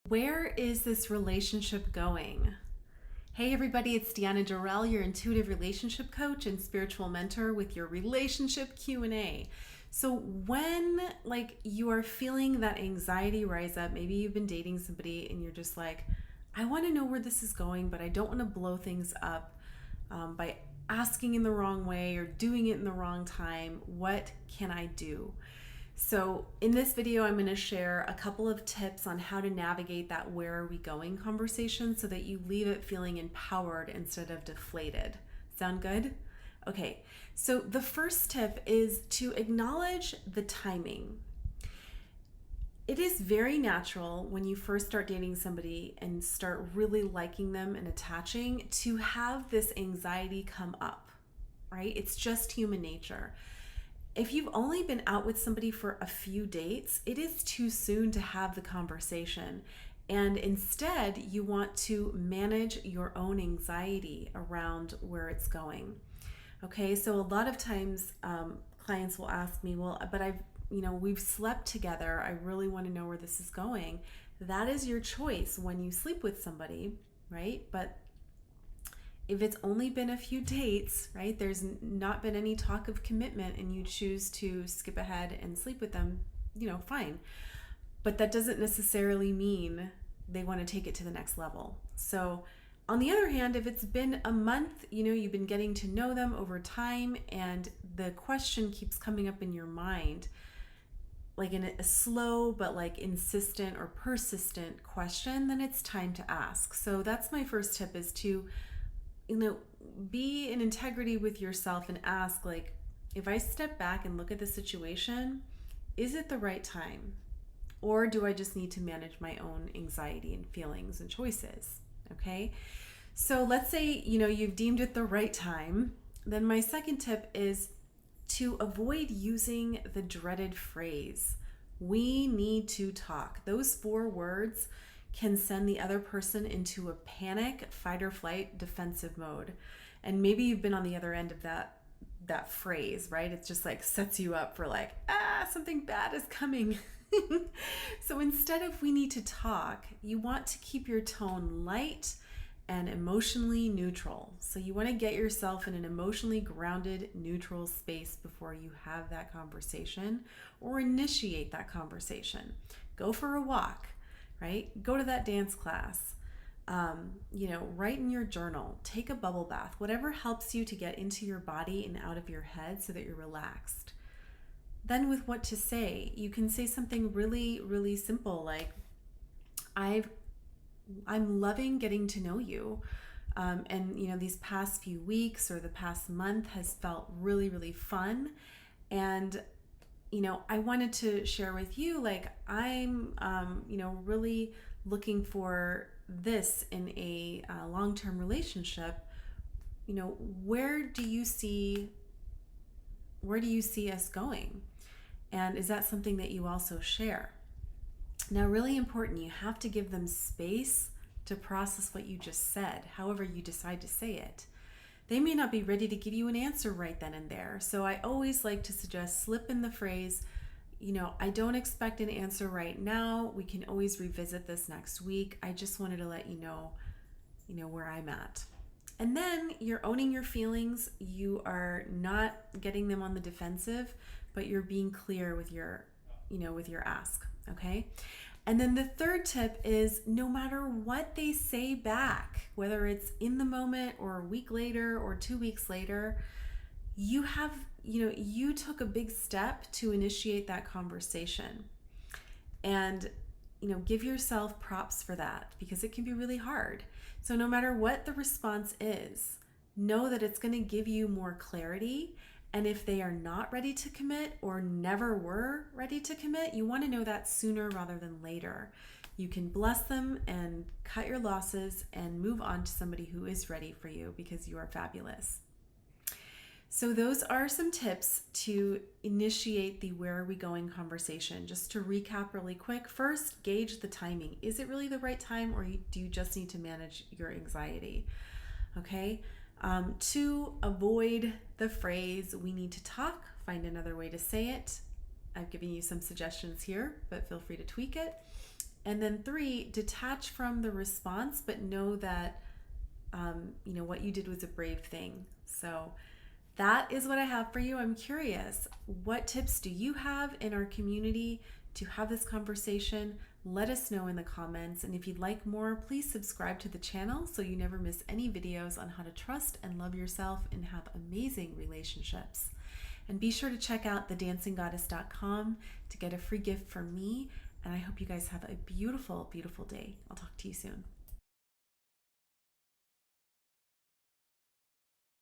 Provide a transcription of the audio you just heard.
Where is this relationship going? Hey everybody, it's Deanna Durrell, your intuitive relationship coach and spiritual mentor with your relationship Q&A. So when you are feeling that anxiety rise up, maybe you've been dating somebody and you're just like, I want to know where this is going, but I don't want to blow things up by asking in the wrong way or doing it in the wrong time. What can I do? So in this video, I'm going to share a couple of tips on how to navigate that where are we going conversation so that you leave it feeling empowered instead of deflated. Sound good? Okay, so the first tip is to acknowledge the timing. It is very natural when you first start dating somebody and start really liking them and attaching to have this anxiety come up, right? It's just human nature. If you've only been out with somebody for a few dates, it is too soon to have the conversation. And instead, you want to manage your own anxiety around where it's going. Okay, so a lot of times clients will ask me, well, but we've slept together. I really want to know where this is going. That is your choice when you sleep with somebody, right? But if it's only been a few dates, right, there's not been any talk of commitment and you choose to skip ahead and sleep with them, fine. But that doesn't necessarily mean they want to take it to the next level. So on the other hand, if it's been a month, you've been getting to know them over time and the question keeps coming up in your mind, like in a slow but insistent or persistent question, then it's time to ask. So that's my first tip, is to be in integrity with yourself and ask, if I step back and look at the situation, is it the right time? Or do I just need to manage my own anxiety and feelings and choices? Okay. So let's say, you've deemed it the right time. Then my second tip is to avoid using the dreaded phrase, we need to talk. Those 4 words can send the other person into a panic, fight or flight, defensive mode. And maybe you've been on the other end of that phrase, right? It's just sets you up for something bad is coming. So instead of we need to talk, you want to keep your tone light and emotionally neutral. So you want to get yourself in an emotionally grounded, neutral space before you have that conversation or initiate that conversation. Go for a walk. Right? Go to that dance class, write in your journal, take a bubble bath, whatever helps you to get into your body and out of your head so that you're relaxed. Then with what to say, you can say something really, really simple like, I'm loving getting to know you. And these past few weeks or the past month has felt really, really fun. And I wanted to share with you, I'm, really looking for this in a long-term relationship. Where do you see us going? And is that something that you also share? Now, really important, you have to give them space to process what you just said, however you decide to say it. They may not be ready to give you an answer right then and there. So I always like to suggest slip in the phrase, I don't expect an answer right now. We can always revisit this next week. I just wanted to let you know where I'm at. And then you're owning your feelings. You are not getting them on the defensive, but you're being clear with your ask, okay? And then the third tip is, no matter what they say back, whether it's in the moment or a week later or 2 weeks later, you took a big step to initiate that conversation. And, give yourself props for that because it can be really hard. So no matter what the response is, know that it's going to give you more clarity. And if they are not ready to commit or never were ready to commit, you want to know that sooner rather than later. You can bless them and cut your losses and move on to somebody who is ready for you because you are fabulous. So those are some tips to initiate the where are we going conversation. Just to recap really quick, first, gauge the timing. Is it really the right time, or do you just need to manage your anxiety? Okay. 2, avoid the phrase, we need to talk. Find another way to say it. I've given you some suggestions here, but feel free to tweak it. And then 3, detach from the response, but know that, what you did was a brave thing. So that is what I have for you. I'm curious, what tips do you have in our community to have this conversation? Let us know in the comments. And if you'd like more, please subscribe to the channel so you never miss any videos on how to trust and love yourself and have amazing relationships. And be sure to check out thedancinggoddess.com to get a free gift from me. And I hope you guys have a beautiful, beautiful day. I'll talk to you soon.